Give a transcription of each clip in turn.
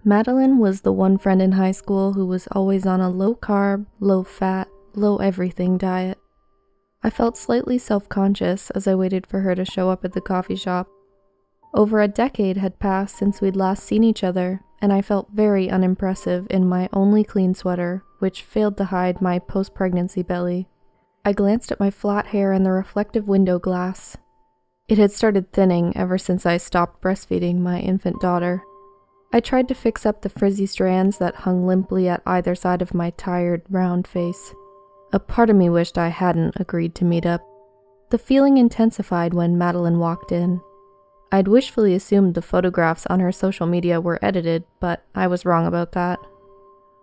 Madeline was the one friend in high school who was always on a low-carb, low-fat, low-everything diet. I felt slightly self-conscious as I waited for her to show up at the coffee shop. Over a decade had passed since we'd last seen each other, and I felt very unimpressive in my only clean sweater, which failed to hide my post-pregnancy belly. I glanced at my flat hair in the reflective window glass. It had started thinning ever since I stopped breastfeeding my infant daughter. I tried to fix up the frizzy strands that hung limply at either side of my tired, round face. A part of me wished I hadn't agreed to meet up. The feeling intensified when Madeline walked in. I'd wishfully assumed the photographs on her social media were edited, but I was wrong about that.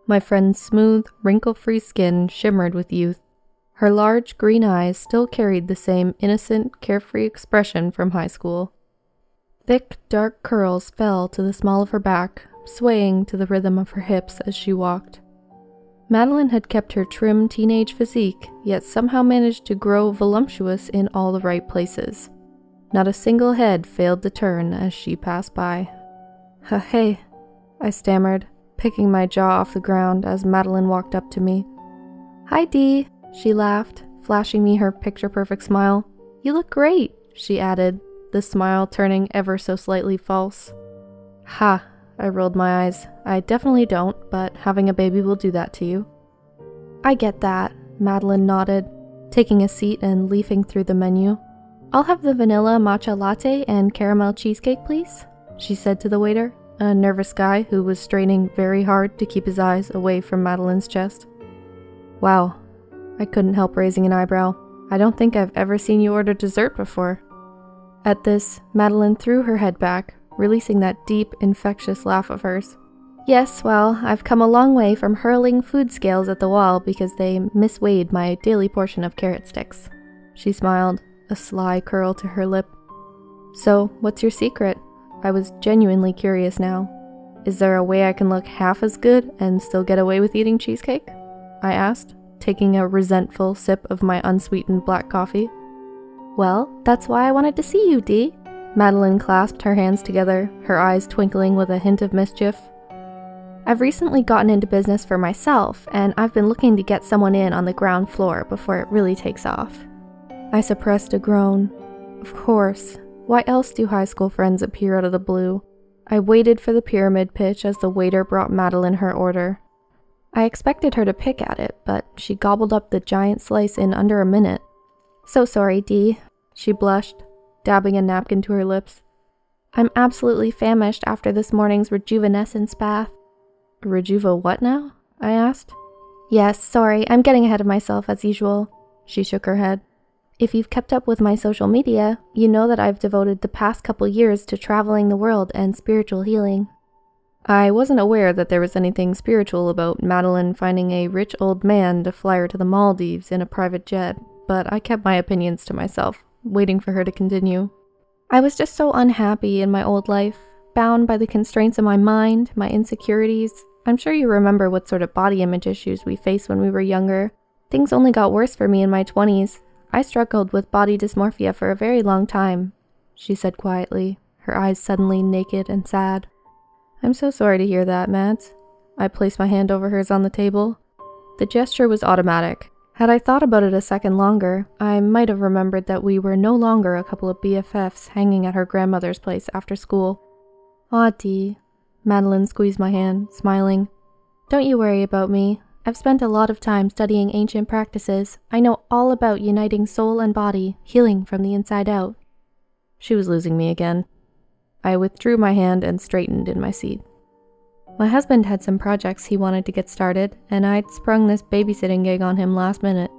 My friend's smooth, wrinkle-free skin shimmered with youth. Her large green eyes still carried the same innocent, carefree expression from high school. Thick, dark curls fell to the small of her back, swaying to the rhythm of her hips as she walked. Madeline had kept her trim teenage physique, yet somehow managed to grow voluptuous in all the right places. Not a single head failed to turn as she passed by. "Hey," I stammered, picking my jaw off the ground as Madeline walked up to me. "Hi, Dee," she laughed, flashing me her picture-perfect smile. "You look great," she added, the smile turning ever so slightly false. "Ha," I rolled my eyes. "I definitely don't, but having a baby will do that to you." "I get that," Madeline nodded, taking a seat and leafing through the menu. "I'll have the vanilla matcha latte and caramel cheesecake, please," she said to the waiter, a nervous guy who was straining very hard to keep his eyes away from Madeline's chest. "Wow," I couldn't help raising an eyebrow. "I don't think I've ever seen you order dessert before." At this, Madeline threw her head back, releasing that deep, infectious laugh of hers. "Yes, well, I've come a long way from hurling food scales at the wall because they misweighed my daily portion of carrot sticks." She smiled, a sly curl to her lip. "So, what's your secret?" I was genuinely curious now. "Is there a way I can look half as good and still get away with eating cheesecake?" I asked, taking a resentful sip of my unsweetened black coffee. "Well, that's why I wanted to see you, Dee." Madeline clasped her hands together, her eyes twinkling with a hint of mischief. "I've recently gotten into business for myself, and I've been looking to get someone in on the ground floor before it really takes off." I suppressed a groan. Of course. Why else do high school friends appear out of the blue? I waited for the pyramid pitch as the waiter brought Madeline her order. I expected her to pick at it, but she gobbled up the giant slice in under a minute. "So sorry, Dee," she blushed, dabbing a napkin to her lips. "I'm absolutely famished after this morning's rejuvenescence bath." "Rejuva what now?" I asked. "Yes, sorry, I'm getting ahead of myself as usual." She shook her head. "If you've kept up with my social media, you know that I've devoted the past couple years to traveling the world and spiritual healing." I wasn't aware that there was anything spiritual about Madeline finding a rich old man to fly her to the Maldives in a private jet, but I kept my opinions to myself, waiting for her to continue. "I was just so unhappy in my old life, bound by the constraints of my mind, my insecurities. I'm sure you remember what sort of body image issues we faced when we were younger. Things only got worse for me in my 20s. I struggled with body dysmorphia for a very long time," she said quietly, her eyes suddenly naked and sad. "I'm so sorry to hear that, Mads." I placed my hand over hers on the table. The gesture was automatic. Had I thought about it a second longer, I might have remembered that we were no longer a couple of BFFs hanging at her grandmother's place after school. "Aw, Dee." Madeline squeezed my hand, smiling. "Don't you worry about me. I've spent a lot of time studying ancient practices. I know all about uniting soul and body, healing from the inside out." She was losing me again. I withdrew my hand and straightened in my seat. My husband had some projects he wanted to get started, and I'd sprung this babysitting gig on him last minute.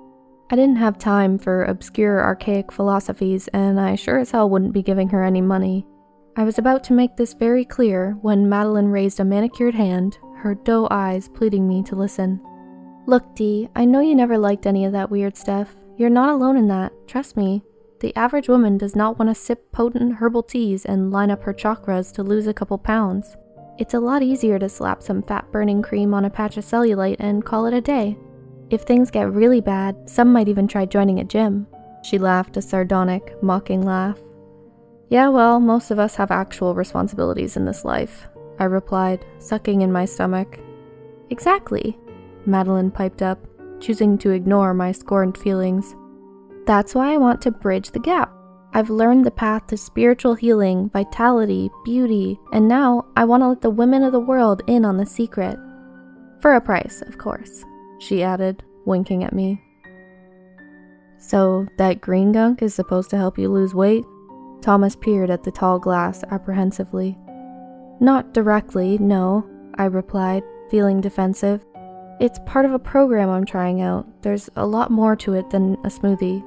I didn't have time for obscure archaic philosophies, and I sure as hell wouldn't be giving her any money. I was about to make this very clear when Madeline raised a manicured hand, her doe eyes pleading me to listen. "Look, Dee, I know you never liked any of that weird stuff. You're not alone in that, trust me. The average woman does not want to sip potent herbal teas and line up her chakras to lose a couple pounds. It's a lot easier to slap some fat-burning cream on a patch of cellulite and call it a day. If things get really bad, some might even try joining a gym." She laughed a sardonic, mocking laugh. "Yeah, well, most of us have actual responsibilities in this life." I replied, sucking in my stomach. Exactly, Madeline piped up, choosing to ignore my scorned feelings. That's why I want to bridge the gap. I've learned the path to spiritual healing, vitality, beauty, and now I want to let the women of the world in on the secret. For a price, of course, she added, winking at me. So, that green gunk is supposed to help you lose weight? Thomas peered at the tall glass apprehensively. Not directly, no, I replied, feeling defensive. It's part of a program I'm trying out. There's a lot more to it than a smoothie.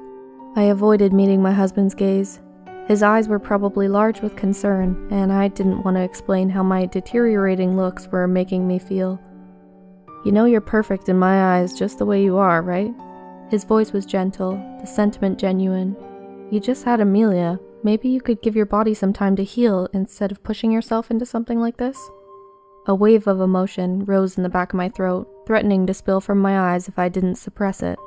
I avoided meeting my husband's gaze. His eyes were probably large with concern, and I didn't want to explain how my deteriorating looks were making me feel. You know you're perfect in my eyes just the way you are, right? His voice was gentle, the sentiment genuine. You just had Amelia. Maybe you could give your body some time to heal instead of pushing yourself into something like this? A wave of emotion rose in the back of my throat, threatening to spill from my eyes if I didn't suppress it.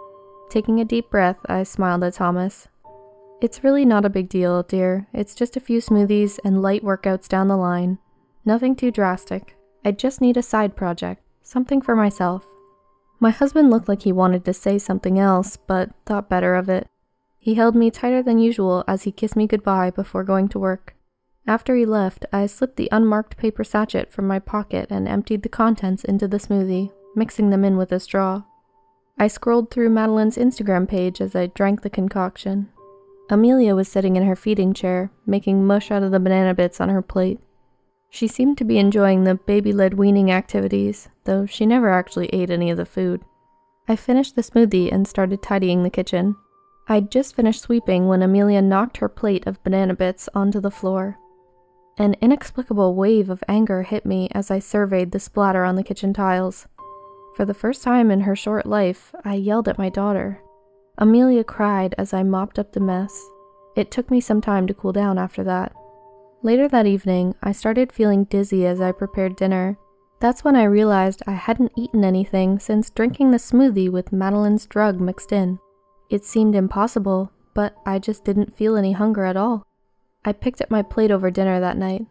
Taking a deep breath, I smiled at Thomas. It's really not a big deal, dear. It's just a few smoothies and light workouts down the line. Nothing too drastic. I just need a side project, something for myself. My husband looked like he wanted to say something else, but thought better of it. He held me tighter than usual as he kissed me goodbye before going to work. After he left, I slipped the unmarked paper sachet from my pocket and emptied the contents into the smoothie, mixing them in with a straw. I scrolled through Madeline's Instagram page as I drank the concoction. Amelia was sitting in her feeding chair, making mush out of the banana bits on her plate. She seemed to be enjoying the baby-led weaning activities, though she never actually ate any of the food. I finished the smoothie and started tidying the kitchen. I'd just finished sweeping when Amelia knocked her plate of banana bits onto the floor. An inexplicable wave of anger hit me as I surveyed the splatter on the kitchen tiles. For the first time in her short life, I yelled at my daughter. Amelia cried as I mopped up the mess. It took me some time to cool down after that. Later that evening, I started feeling dizzy as I prepared dinner. That's when I realized I hadn't eaten anything since drinking the smoothie with Madeline's drug mixed in. It seemed impossible, but I just didn't feel any hunger at all. I picked up my plate over dinner that night.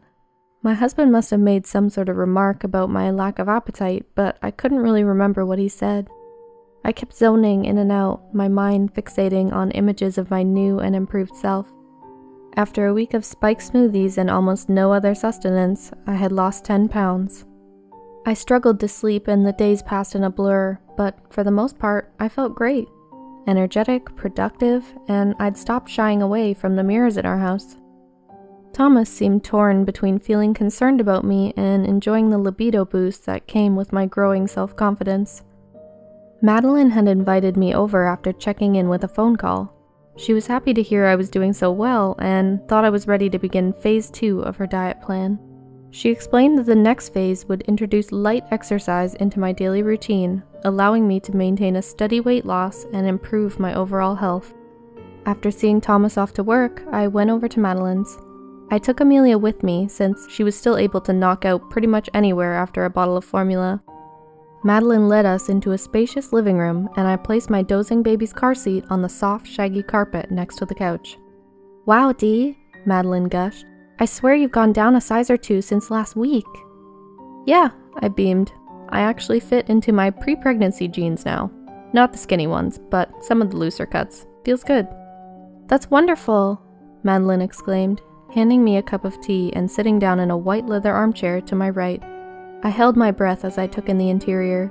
My husband must have made some sort of remark about my lack of appetite, but I couldn't really remember what he said. I kept zoning in and out, my mind fixating on images of my new and improved self. After a week of spiked smoothies and almost no other sustenance, I had lost 10 pounds. I struggled to sleep and the days passed in a blur, but for the most part, I felt great. Energetic, productive, and I'd stopped shying away from the mirrors at our house. Thomas seemed torn between feeling concerned about me and enjoying the libido boost that came with my growing self-confidence. Madeline had invited me over after checking in with a phone call. She was happy to hear I was doing so well and thought I was ready to begin phase 2 of her diet plan. She explained that the next phase would introduce light exercise into my daily routine, allowing me to maintain a steady weight loss and improve my overall health. After seeing Thomas off to work, I went over to Madeline's. I took Amelia with me since she was still able to knock out pretty much anywhere after a bottle of formula. Madeline led us into a spacious living room and I placed my dozing baby's car seat on the soft, shaggy carpet next to the couch. Wow, Dee, Madeline gushed. I swear you've gone down a size or 2 since last week. Yeah, I beamed. I actually fit into my pre-pregnancy jeans now. Not the skinny ones, but some of the looser cuts. Feels good. That's wonderful, Madeline exclaimed, handing me a cup of tea and sitting down in a white leather armchair to my right. I held my breath as I took in the interior.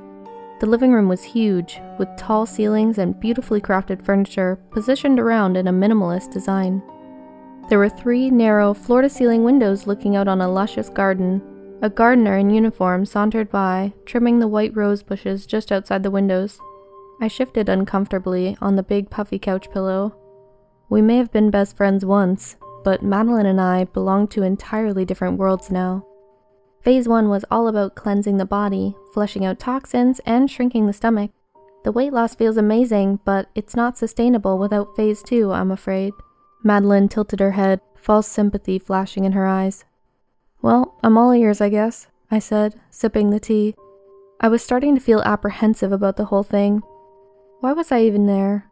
The living room was huge, with tall ceilings and beautifully crafted furniture positioned around in a minimalist design. There were 3 narrow, floor-to-ceiling windows looking out on a luscious garden. A gardener in uniform sauntered by, trimming the white rose bushes just outside the windows. I shifted uncomfortably on the big puffy couch pillow. We may have been best friends once, but Madeline and I belonged to entirely different worlds now. Phase 1 was all about cleansing the body, flushing out toxins, and shrinking the stomach. The weight loss feels amazing, but it's not sustainable without Phase 2, I'm afraid. Madeline tilted her head, false sympathy flashing in her eyes. Well, I'm all ears, I guess, I said, sipping the tea. I was starting to feel apprehensive about the whole thing. Why was I even there?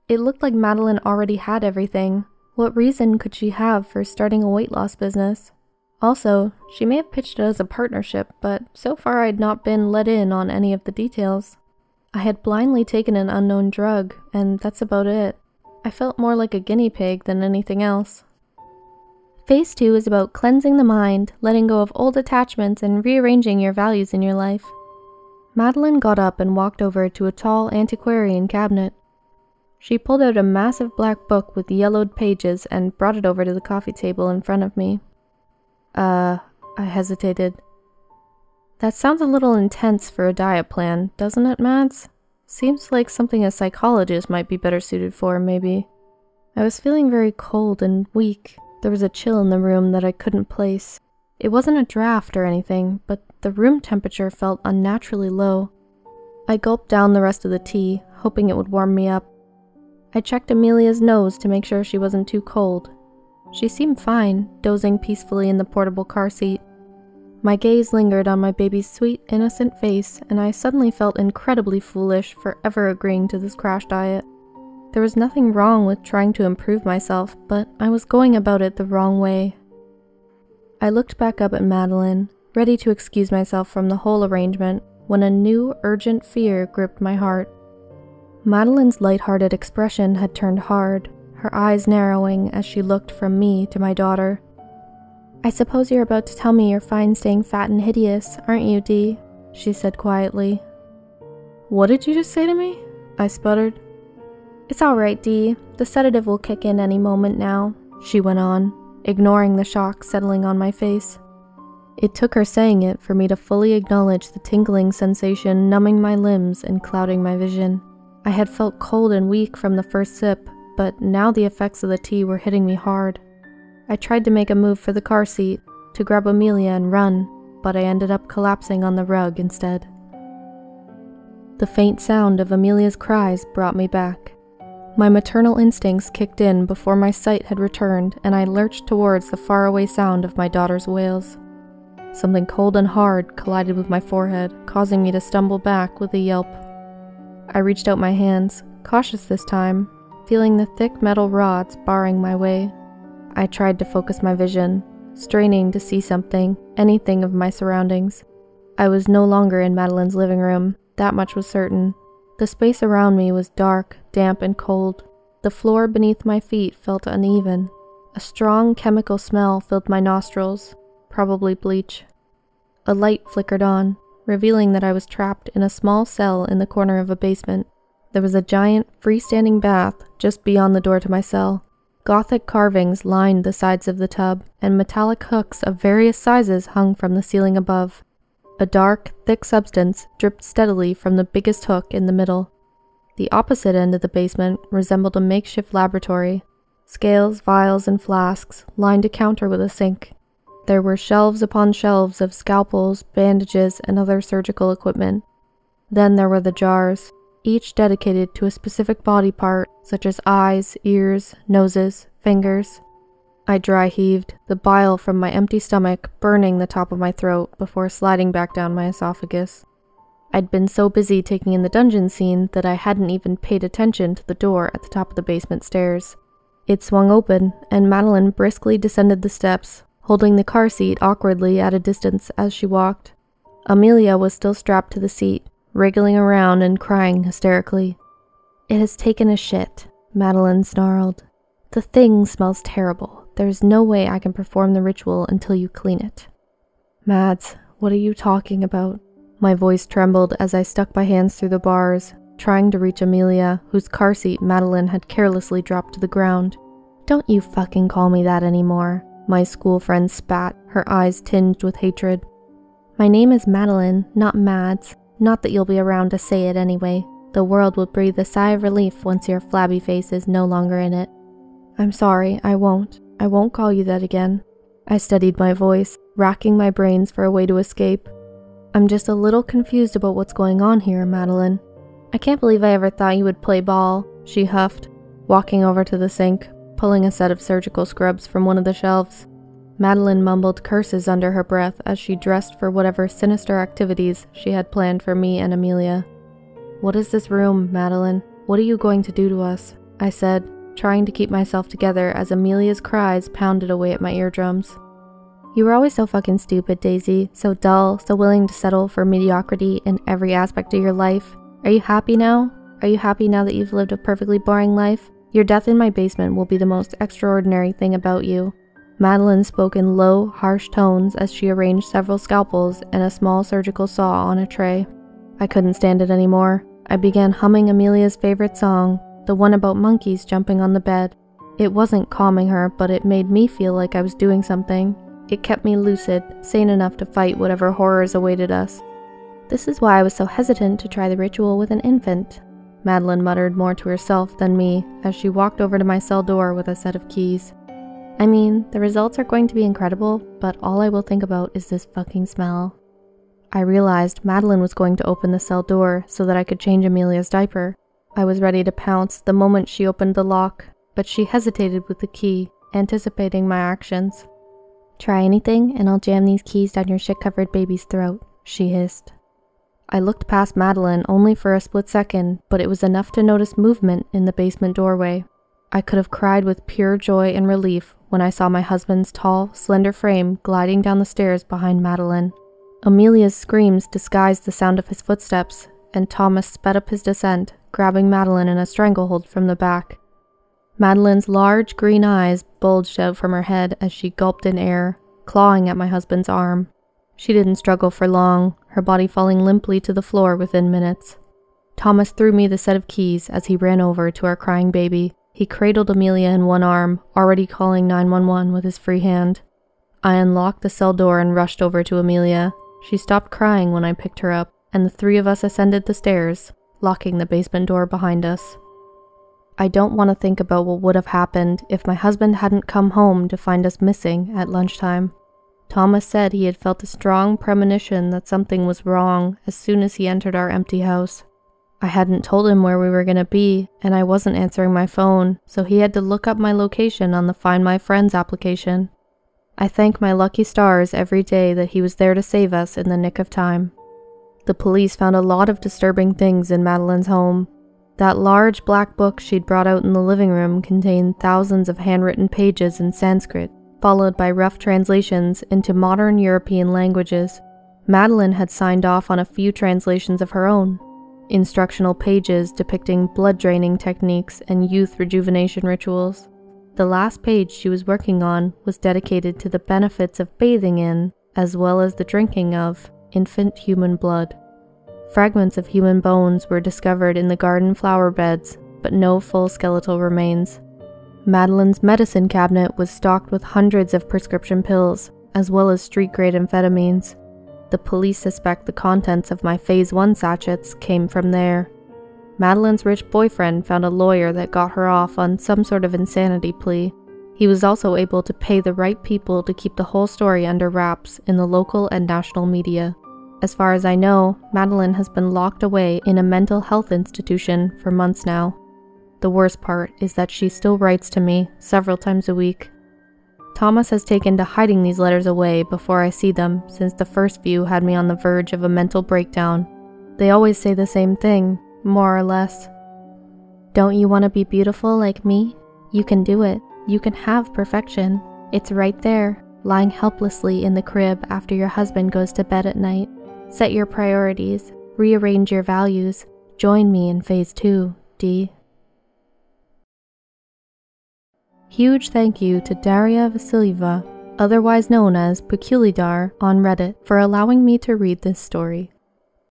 It looked like Madeline already had everything. What reason could she have for starting a weight loss business? Also, she may have pitched it as a partnership, but so far I'd not been let in on any of the details. I had blindly taken an unknown drug, and that's about it. I felt more like a guinea pig than anything else. Phase 2 is about cleansing the mind, letting go of old attachments, and rearranging your values in your life. Madeline got up and walked over to a tall antiquarian cabinet. She pulled out a massive black book with yellowed pages and brought it over to the coffee table in front of me. I hesitated. That sounds a little intense for a diet plan, doesn't it, Mads? Seems like something a psychologist might be better suited for, maybe. I was feeling very cold and weak. There was a chill in the room that I couldn't place. It wasn't a draft or anything, but the room temperature felt unnaturally low. I gulped down the rest of the tea, hoping it would warm me up. I checked Amelia's nose to make sure she wasn't too cold. She seemed fine, dozing peacefully in the portable car seat. My gaze lingered on my baby's sweet, innocent face, and I suddenly felt incredibly foolish for ever agreeing to this crash diet. There was nothing wrong with trying to improve myself, but I was going about it the wrong way. I looked back up at Madeline, ready to excuse myself from the whole arrangement, when a new, urgent fear gripped my heart. Madeline's light-hearted expression had turned hard, her eyes narrowing as she looked from me to my daughter. "I suppose you're about to tell me you're fine staying fat and hideous, aren't you, Dee?" she said quietly. "What did you just say to me?" I sputtered. "It's all right, Dee. The sedative will kick in any moment now," she went on, ignoring the shock settling on my face. It took her saying it for me to fully acknowledge the tingling sensation numbing my limbs and clouding my vision. I had felt cold and weak from the first sip, but now the effects of the tea were hitting me hard. I tried to make a move for the car seat, to grab Amelia and run, but I ended up collapsing on the rug instead. The faint sound of Amelia's cries brought me back. My maternal instincts kicked in before my sight had returned, and I lurched towards the faraway sound of my daughter's wails. Something cold and hard collided with my forehead, causing me to stumble back with a yelp. I reached out my hands, cautious this time, feeling the thick metal rods barring my way. I tried to focus my vision, straining to see something, anything of my surroundings. I was no longer in Madeline's living room, that much was certain. The space around me was dark, damp, and cold. The floor beneath my feet felt uneven. A strong chemical smell filled my nostrils, probably bleach. A light flickered on, revealing that I was trapped in a small cell in the corner of a basement. There was a giant, freestanding bath just beyond the door to my cell. Gothic carvings lined the sides of the tub, and metallic hooks of various sizes hung from the ceiling above. A dark, thick substance dripped steadily from the biggest hook in the middle. The opposite end of the basement resembled a makeshift laboratory. Scales, vials, and flasks lined a counter with a sink. There were shelves upon shelves of scalpels, bandages, and other surgical equipment. Then there were the jars, each dedicated to a specific body part, such as eyes, ears, noses, fingers. I dry heaved, the bile from my empty stomach burning the top of my throat before sliding back down my esophagus. I'd been so busy taking in the dungeon scene that I hadn't even paid attention to the door at the top of the basement stairs. It swung open, and Madeline briskly descended the steps, holding the car seat awkwardly at a distance as she walked. Amelia was still strapped to the seat, wriggling around and crying hysterically. "It has taken a shit," Madeline snarled. "The thing smells terrible. There's no way I can perform the ritual until you clean it." "Mads, what are you talking about?" My voice trembled as I stuck my hands through the bars, trying to reach Amelia, whose car seat Madeline had carelessly dropped to the ground. "Don't you fucking call me that anymore," my school friend spat, her eyes tinged with hatred. "My name is Madeline, not Mads. Not that you'll be around to say it anyway. The world will breathe a sigh of relief once your flabby face is no longer in it." "I'm sorry, I won't. I won't call you that again." I steadied my voice, racking my brains for a way to escape. "I'm just a little confused about what's going on here, Madeline." "I can't believe I ever thought you would play ball," she huffed, walking over to the sink, pulling a set of surgical scrubs from one of the shelves. Madeline mumbled curses under her breath as she dressed for whatever sinister activities she had planned for me and Amelia. "What is this room, Madeline? What are you going to do to us?" I said, trying to keep myself together as Amelia's cries pounded away at my eardrums. You were always so fucking stupid, Daisy. So dull, so willing to settle for mediocrity in every aspect of your life. Are you happy now? Are you happy now that you've lived a perfectly boring life? Your death in my basement will be the most extraordinary thing about you." Madeline spoke in low, harsh tones as she arranged several scalpels and a small surgical saw on a tray. I couldn't stand it anymore. I began humming Amelia's favorite song, the one about monkeys jumping on the bed. It wasn't calming her, but it made me feel like I was doing something. It kept me lucid, sane enough to fight whatever horrors awaited us. "This is why I was so hesitant to try the ritual with an infant," Madeline muttered more to herself than me as she walked over to my cell door with a set of keys. "I mean, the results are going to be incredible, but all I will think about is this fucking smell." I realized Madeline was going to open the cell door so that I could change Amelia's diaper. I was ready to pounce the moment she opened the lock, but she hesitated with the key, anticipating my actions. "Try anything and I'll jam these keys down your shit-covered baby's throat," she hissed. I looked past Madeline only for a split second, but it was enough to notice movement in the basement doorway. I could have cried with pure joy and relief when I saw my husband's tall, slender frame gliding down the stairs behind Madeline. Amelia's screams disguised the sound of his footsteps, and Thomas sped up his descent, grabbing Madeline in a stranglehold from the back. Madeline's large green eyes bulged out from her head as she gulped in air, clawing at my husband's arm. She didn't struggle for long, her body falling limply to the floor within minutes. Thomas threw me the set of keys as he ran over to our crying baby. He cradled Amelia in one arm, already calling 911 with his free hand. I unlocked the cell door and rushed over to Amelia. She stopped crying when I picked her up, and the three of us ascended the stairs, locking the basement door behind us. I don't want to think about what would have happened if my husband hadn't come home to find us missing at lunchtime. Thomas said he had felt a strong premonition that something was wrong as soon as he entered our empty house. I hadn't told him where we were going to be, and I wasn't answering my phone, so he had to look up my location on the Find My Friends application. I thank my lucky stars every day that he was there to save us in the nick of time. The police found a lot of disturbing things in Madeline's home. That large black book she'd brought out in the living room contained thousands of handwritten pages in Sanskrit, followed by rough translations into modern European languages. Madeline had signed off on a few translations of her own. Instructional pages depicting blood-draining techniques and youth rejuvenation rituals. The last page she was working on was dedicated to the benefits of bathing in, as well as the drinking of, infant human blood. Fragments of human bones were discovered in the garden flower beds, but no full skeletal remains. Madeline's medicine cabinet was stocked with hundreds of prescription pills, as well as street-grade amphetamines. The police suspect the contents of my Phase 1 sachets came from there. Madeline's rich boyfriend found a lawyer that got her off on some sort of insanity plea. He was also able to pay the right people to keep the whole story under wraps in the local and national media. As far as I know, Madeline has been locked away in a mental health institution for months now. The worst part is that she still writes to me several times a week. Thomas has taken to hiding these letters away before I see them since the first few had me on the verge of a mental breakdown. They always say the same thing, more or less. "Don't you want to be beautiful like me? You can do it. You can have perfection. It's right there, lying helplessly in the crib after your husband goes to bed at night. Set your priorities, rearrange your values. Join me in Phase 2, D." Huge thank you to Daria Vasilyeva, otherwise known as Peculidar on Reddit, for allowing me to read this story.